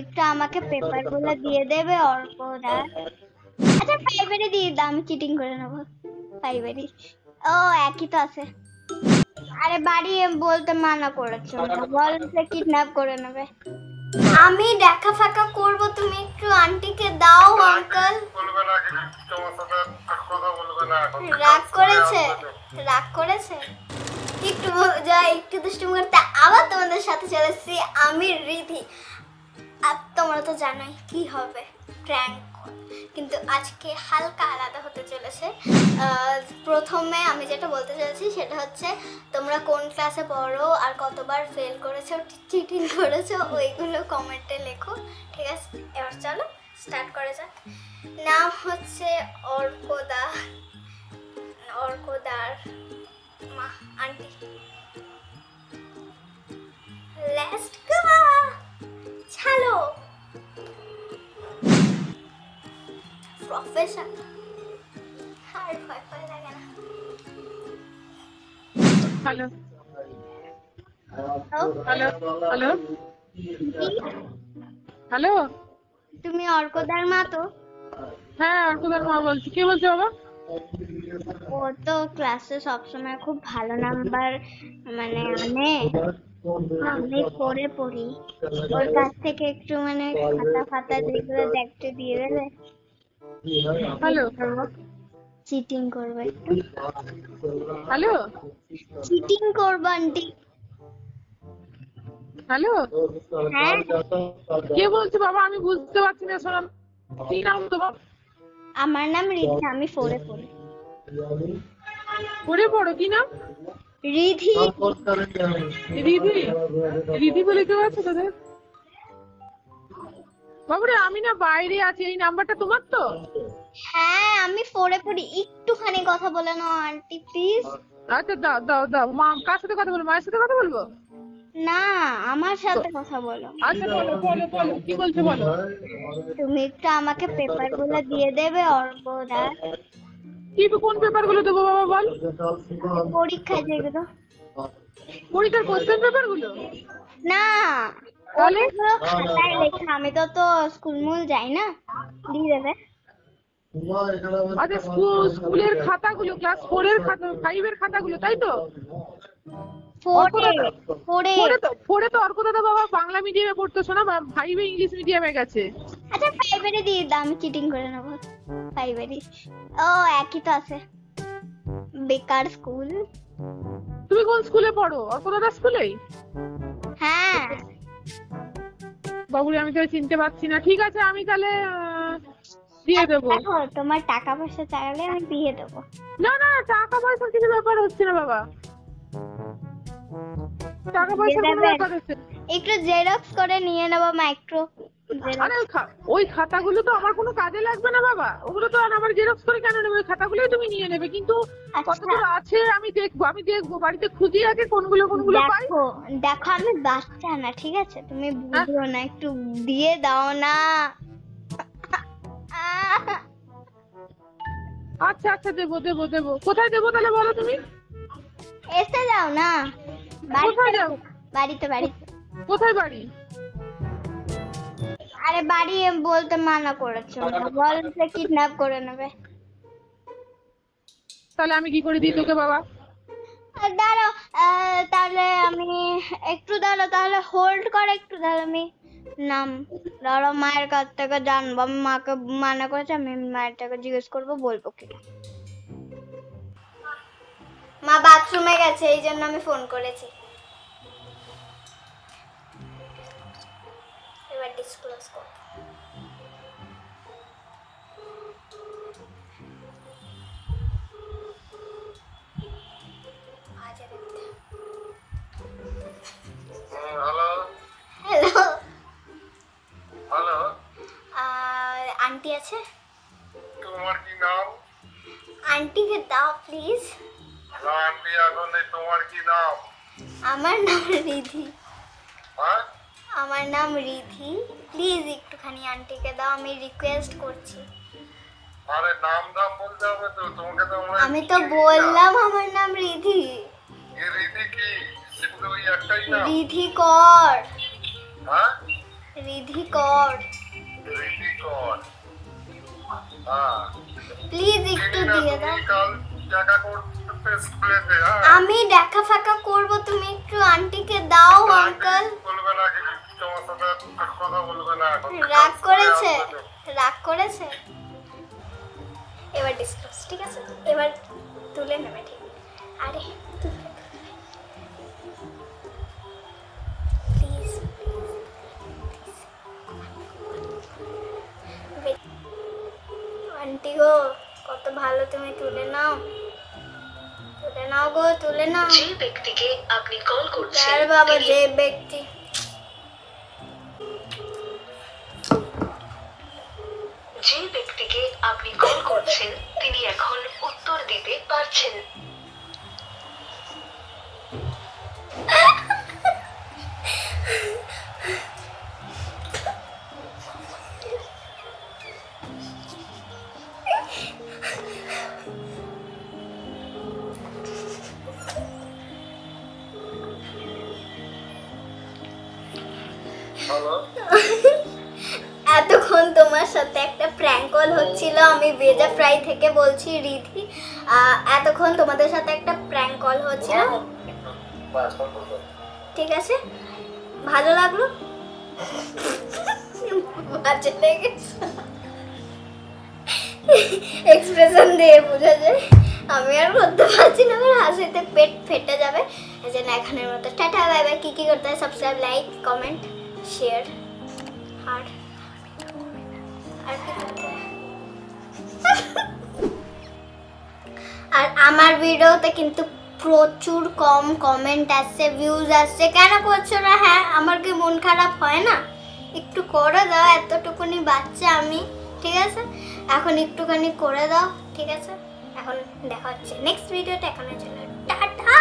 একটু আমাকে পেপারগুলো দিয়ে দেবে অর্কদা? আচ্ছা ফাইবারে দিয়ে দাও, আমি চিটিং করে নেবো। ফাইবারে ও একই তো আছে। আরে বাড়ি বলতে মানা করেছো, বলতে কিডন্যাপ করে নেবে। আমি দেখা ফাঁকা করব, তুমি একটু আন্টিকে দাও। আঙ্কেল রাগ করেছে, রাগ করেছে একটু যা একটু দুষ্টুমি করতে আবার তোমাদের সাথে চলেছি আমি রিধি। আর তোমরা তো জানোই কি হবে, প্র্যাঙ্ক। কিন্তু আজকে হালকা আলাদা হতে চলেছে। প্রথমে আমি যেটা বলতে চাইছি সেটা হচ্ছে, তোমরা কোন ক্লাসে পড়ো আর কতবার ফেল করেছো, চিটিং করেছো, ওইগুলো কমেন্টে লেখো, ঠিক আছে? এবার চলো স্টার্ট করা যাক। নাম হচ্ছে অর্কদা, অর্কদার মা আন্টি। লেটস গো, চলো। প্রফেসর আর ভয় ভয় লাগে না। হ্যালো হ্যালো হ্যালো হ্যালো, তুমি অর্কদার মা তো? হ্যাঁ অর্কদার মা বলছি। কে বলছো বাবা? ও তো ক্লাসে সবসময় খুব ভালো নাম্বার মানে আনে, আমি পড়ে পড়ি, ওর কাছ থেকে একটু মানে খাতা ফাতা যেগুলো দেখতে দিয়ে দেবে। হ্যালো চিটিং করবে একটু, হ্যালো চিটিং করবো আন্টি। হ্যালো, হ্যাঁ কে বলছো বাবা? আমি বুঝতে পারছি না। শোনাম, কি নাম তোমার? আমার নাম রিধি, আমি পড়ে পড়ি। পড়ে পড়ো, কি নাম? রিধি। রিধি, রিধি বলে কেউ আছে তোদের? বাবুরে আমি না বাইরে আছি, এই নাম্বারটা তোমার তো? হ্যাঁ আমি পড়ে পড়ি, একটুখানি কথা বলে নাও আন্টি প্লিজ। আচ্ছা দাও দাও দাও। মা কার সাথে কথা বলবো? মায়ের সাথে কথা বলবো? না আমার সাথে কথা বলো। আচ্ছা বলো বলো বলো, কি বলছো বলো। তুমি একটু আমাকে পেপারগুলো দিয়ে দেবে অর্কদা? কি কোন পেপার গুলো দেবো বাবা বল? পরীক্ষা যেগুলো, পরীক্ষার কোশ্চেন পেপার গুলো? না তাহলে ওগুলো খাতায় লেখা, আমি তো স্কুল মুল যাই না, দিয়ে দেবে। আচ্ছা স্কুলের খাতাগুলো, ক্লাস 4 এর খাতা, 5 এর খাতাগুলো, তাই তো? ফোরে তো অর্ক দাদা বাবা বাংলা মিডিয়ামে পড়তো, শোনা 5 এ ইংলিশ মিডিয়ামে গেছে। আচ্ছা ফাইবারে দিয়ে দাও, আমি চিটিং করে নেবো। ফাইবারে ও একই তো আছে। বেকার স্কুল। তুমি কোন স্কুলে পড়ো? অর্ক দাদা স্কুলেই? হ্যাঁ বাবুরে আমি তো চিনতে পারছি না। ঠিক আছে আমি তাহলে দিয়ে দেবো। দেখো তোমার টাকা পয়সা চাইলে আমি দিয়ে দেবো। না না, টাকা পয়সার কিছু ব্যাপার হচ্ছে না বাবা, টাকা পয়সার কোনো ব্যাপার হচ্ছে না। একটু জেরক্স করে নিয়ে নেবো মাইক্রো। আরে ওই খাতাগুলো তো আমার কোনো কাজে লাগবে না বাবা, ওগুলো তো আর আমার জেরক্স করে কেন নেবে? ওই খাতাগুলোই তুমি নিয়ে নেবে, কিন্তু কতগুলো আছে আমি দেখবো বাড়িতে খুঁজি আগে কোনগুলো পাই। দেখো আমি বাচ্চা না, ঠিক আছে? তুমি বুঝো না, একটু দিয়ে দাও না। আচ্ছা আচ্ছা দেবো দেবো দেবো। কোথায় দেবো তাহলে বলো তুমি? এসে যাও না। কোথায় যাও? বাড়িতে বাড়িতে। কোথায় বাড়ি? আরে বাড়ি বলতে মানা করেছো, বলতে কিডন্যাপ করে নেবে। তাহলে আমি কি করে দিই তোকে বাবা? দাঁড়াও, তাহলে আমি একটু দাঁড়াও, তাহলে হোল্ড কর একটু, তাহলে আমি নাম ধরো মায়ের কাছ থেকে জানবো। আমি মাকে মানা করেছে, আমি মায়ের থেকে জিজ্ঞেস করবো, বলবো কি। মা বাথরুমে গেছে, এই জন্য আমি ফোন করেছি। এবার ডিসক্লোজ করব। হ্যালো হ্যালো, আন্টি আছে? তোমার কি নাম? আন্টিকে দাও প্লিজ। আন্টি এখন নেই, তোমার কি নাম? আমার নাম রিধি। হ্যাঁ আমার নাম রিধি, প্লিজ একটুখানি আন্টিকে দাও, আমি রিকোয়েস্ট করছি। আরে নাম বলতে হবে তো, তোমাকে তো আমি তো বললাম আমার নাম রিধি। এই রীতি কি শুধু ওই একটাই নাম? রিধি কর। হ্যাঁ রিধি কর, রিধি কর। হ্যাঁ প্লিজ একটু দিয়ে দাও। কাল দেখা করতে স্কুলেতে। হ্যাঁ আমি দেখা ফাঁকা করব, তুমি একটু আন্টিকে দাও আঙ্কেল। বলবে না কি তোমার সাথে কথা বলবে না এখন। রাগ করেছে, রাগ করেছে। এবার ডিসকাস, ঠিক আছে? এবার তুলে নেবে, ঠিক? আরে প্লিজ আন্টি গো, কত ভালো, তুমি তুলে নাও, তুলে নাও গো, তুলে নাও। যে ব্যক্তিকে আপনি কল করছেন আর বাবা, যে ব্যক্তি যে ব্যক্তিকে আপনি কল করছেন তিনি এখন উত্তর দিতে পারছেন। হ্যালো এতক্ষণ তোমার সাথে একটা প্র্যাঙ্ক কল হচ্ছিল। আমি ভেজা ফ্রাই থেকে বলছি, রিধি। এতক্ষণ তোমাদের সাথে একটা প্র্যাঙ্ক কল হচ্ছিল, ঠিক আছে? ভালো লাগলো? বাজে লেগেছে, এক্সপ্রেশন দিয়ে বোঝা যায়। আমি আর করতে পারছি না, আমার হাসিতে পেট ফেটে যাবে। এই জন্য এখানের মতো টাটা বাই বাই। কি করতে হয়? Subscribe, like, comment, share, heart. আর আমার ভিডিওতে কিন্তু প্রচুর কম কমেন্ট আসছে, ভিউজ আসছে। কেন করছো না? হ্যাঁ, আমার কি মন খারাপ হয় না? একটু করে দাও, এতটুকুনি বাচ্চা আমি, ঠিক আছে? এখন একটুখানি করে দাও, ঠিক আছে? এখন দেখা হচ্ছে নেক্সট ভিডিওতে। এখন চলো টাটা।